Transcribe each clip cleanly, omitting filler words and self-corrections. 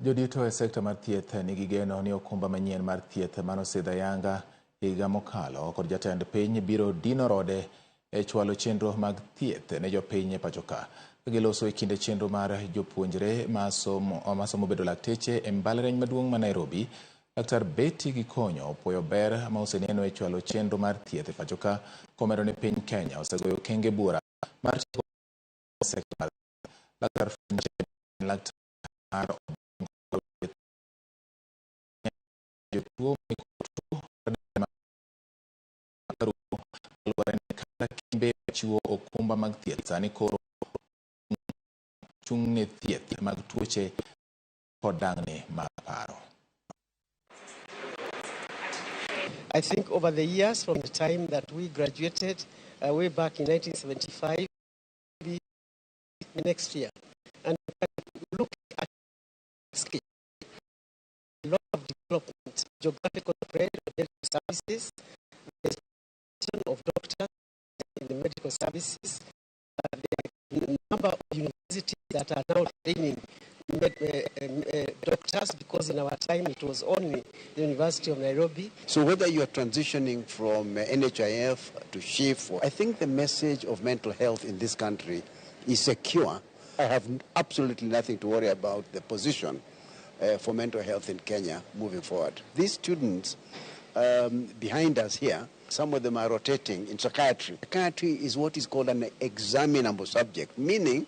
Jodito e sekta mar thieth nigi geno ni okumba manyien mar thieth manosidho ayanga higa mokalo kod jatend piny biro dino rode e chwalo chenro mag thieth ne jopiny e pacho ka. Giloso e kinde chenro mar jopuonjre masomo bedo lakteche e mbalariany maduong' ma Nairobi. Laktar Betty Gikonyo opwoyo ber ma oseneno e chwalo chenro mar thieth e pacho ka, komero ne piny Kenya osegoyo okenge buora mar sekta mar laktar chiwo okumba mag thieth sani koro chung' ne thieth mag tuoche kod dang'ni mag paro. I think over the years, from the time that we graduated way back in 1975, next year, and look at scale, a lot of development, geographical spread of medical services, the of doctors in the medical services, the number of universities that are now training doctors, because in our time it was only the University of Nairobi. So whether you are transitioning from NHIF to SHIF, I think the message of mental health in this country is secure. I have absolutely nothing to worry about the position for mental health in Kenya moving forward. These students behind us here, some of them are rotating in psychiatry. Psychiatry is what is called an examinable subject, meaning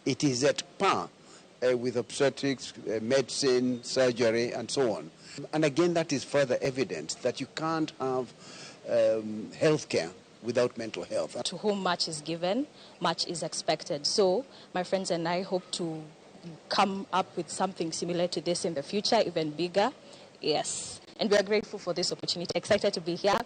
it is at par with obstetrics, medicine, surgery, and so on. And again, that is further evidence that you can't have healthcare without mental health. To whom much is given, much is expected. So my friends and I hope to come up with something similar to this in the future, even bigger. Yes. And we are grateful for this opportunity. Excited to be here.